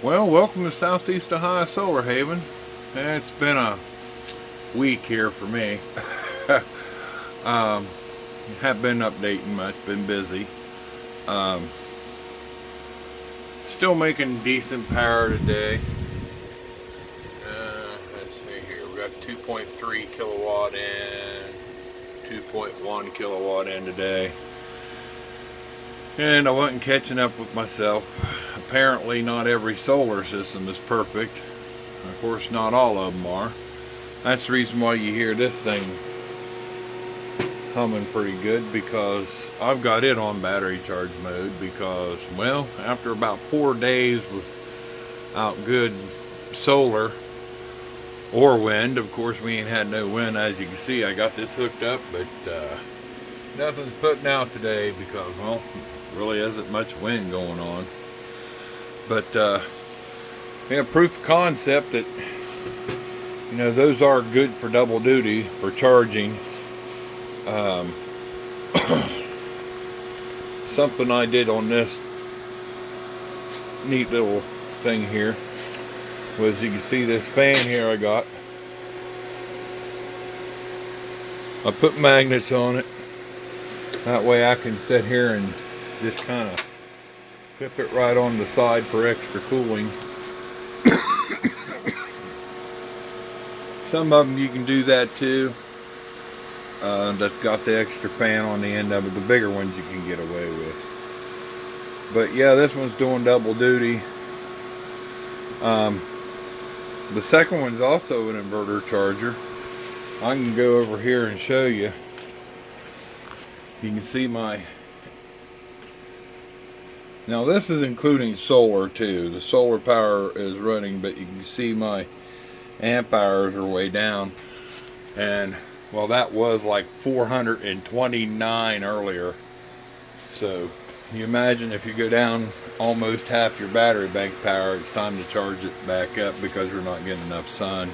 Well, welcome to Southeast Ohio Solar Haven. It's been a week here for me. um, have been updating much, been busy. Um, Still making decent power today. Let's see here. We got 2.3 kilowatt in, 2.1 kilowatt in today. And I wasn't catching up with myself. Apparently not every solar system is perfect. Of course, not all of them are. That's the reason why you hear this thing humming pretty good, because I've got it on battery charge mode because, well, after about 4 days without good solar or wind, of course we ain't had no wind. As you can see, I got this hooked up, but nothing's putting out today because, well, really isn't much wind going on. But yeah, proof of concept that, you know, those are good for double duty for charging. Something I did on this neat little thing here was, you can see this fan here I got. I put magnets on it. That way I can sit here and just kind of clip it right on the side for extra cooling. Some of them you can do that too. That's got the extra fan on the end of it. The bigger ones you can get away with. But yeah, this one's doing double duty. The second one's also an inverter charger. I can go over here and show you. You can see my... Now this is including solar too. The solar power is running, but you can see my amp hours are way down. And well, that was like 429 earlier. So you imagine if you go down almost half your battery bank power, it's time to charge it back up because we're not getting enough sun.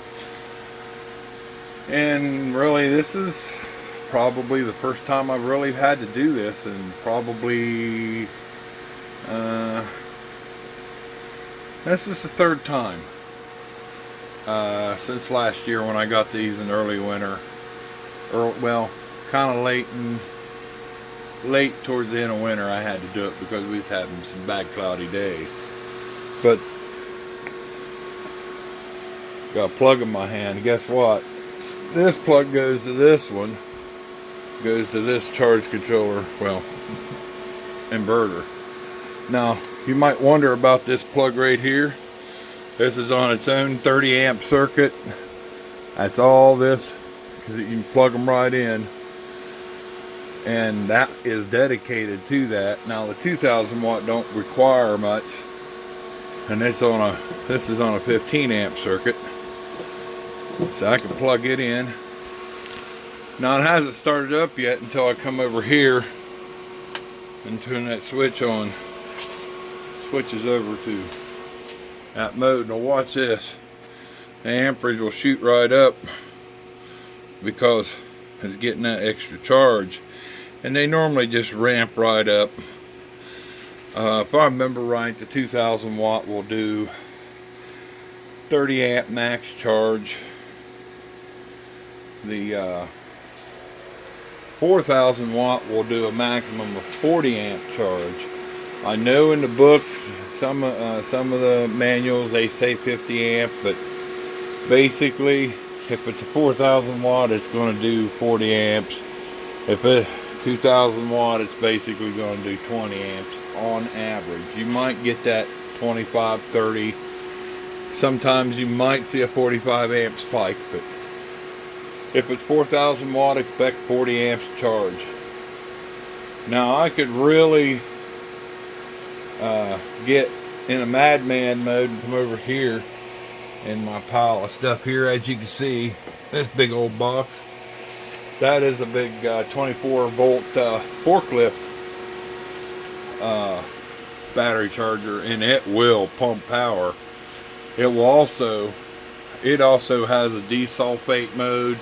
And really, this is probably the first time I've really had to do this, and probably this is the third time since last year when I got these in early winter. Well, kind of late towards the end of winter I had to do it because we was having some bad cloudy days. But got a plug in my hand. Guess what? This plug goes to this one, goes to this charge controller, well, inverter. Now you might wonder about this plug right here. This is on its own 30 amp circuit. That's all this, because you can plug them right in, and that is dedicated to that. Now the 2000 watt don't require much, and this is on a 15 amp circuit, so I can plug it in. Now it hasn't started up yet until I come over here and turn that switch on. Switches over to that mode. Now watch this. The amperage will shoot right up because it's getting that extra charge, and they normally just ramp right up. If I remember right, the 2000 watt will do 30 amp max charge. The 4000 watt will do a maximum of 40 amp charge. I know in the books, some of the manuals, they say 50 amp, but basically, if it's a 4000 watt, it's going to do 40 amps. If it's 2000 watt, it's basically going to do 20 amps on average. You might get that 25, 30. Sometimes you might see a 45 amp spike, but if it's 4000 watt, expect 40 amps charge. Now I could really get in a madman mode and come over here in my pile of stuff here. As you can see, this big old box, that is a big 24 volt forklift battery charger, and it will pump power. It also has a desulfate mode,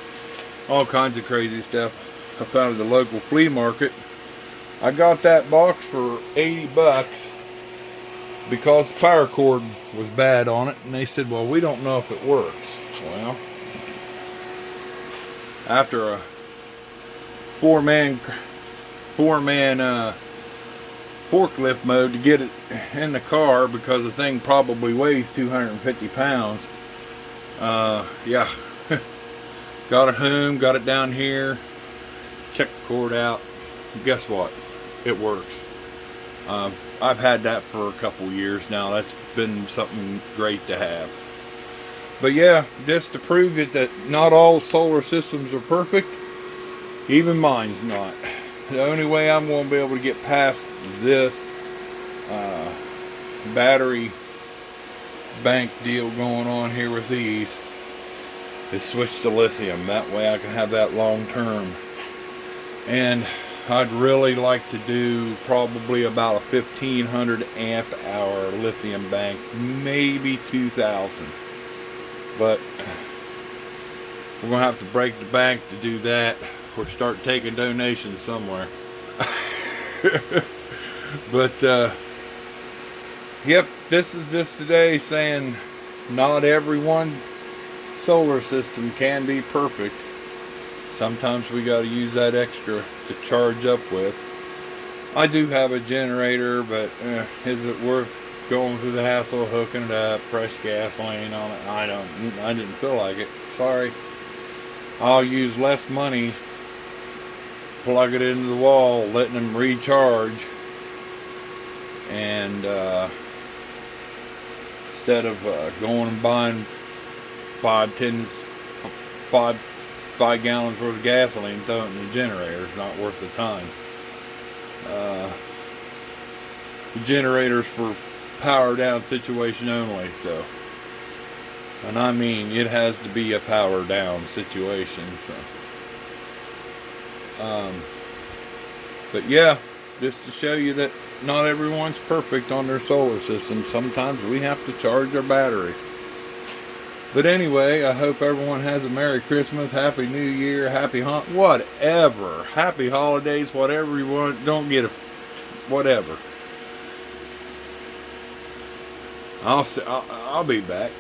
all kinds of crazy stuff. I found at the local flea market. I got that box for 80 bucks. because the power cord was bad on it, and they said, well, we don't know if it works. Well, after a four-man forklift mode to get it in the car, because the thing probably weighs 250 pounds. Yeah, got it home, got it down here, checked the cord out. Guess what? It works. I've had that for a couple years now. That's been something great to have. But yeah, just to prove it that not all solar systems are perfect, even mine's not. The only way I'm going to be able to get past this battery bank deal going on here with these is switch to lithium. That way I can have that long term. And I'd really like to do probably about a 1500 amp hour lithium bank, maybe 2000. But we're going to have to break the bank to do that, or start taking donations somewhere. But yep, this is just today saying not everyone's solar system can be perfect. Sometimes we got to use that extra to charge up with. I do have a generator, but is it worth going through the hassle of hooking it up, fresh gasoline on it? I didn't feel like it. Sorry. I'll use less money, plug it into the wall, letting them recharge, and instead of going and buying 5 gallons worth of gasoline, throwing it in the generator. It's not worth the time. The generator's for power down situation only, so, and I mean it has to be a power down situation. So but yeah, just to show you that not everyone's perfect on their solar system. Sometimes we have to charge our batteries. But anyway, I hope everyone has a Merry Christmas, Happy New Year, whatever, Happy Holidays, whatever you want. Don't get whatever. I'll be back.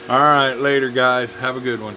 All right, later, guys. Have a good one.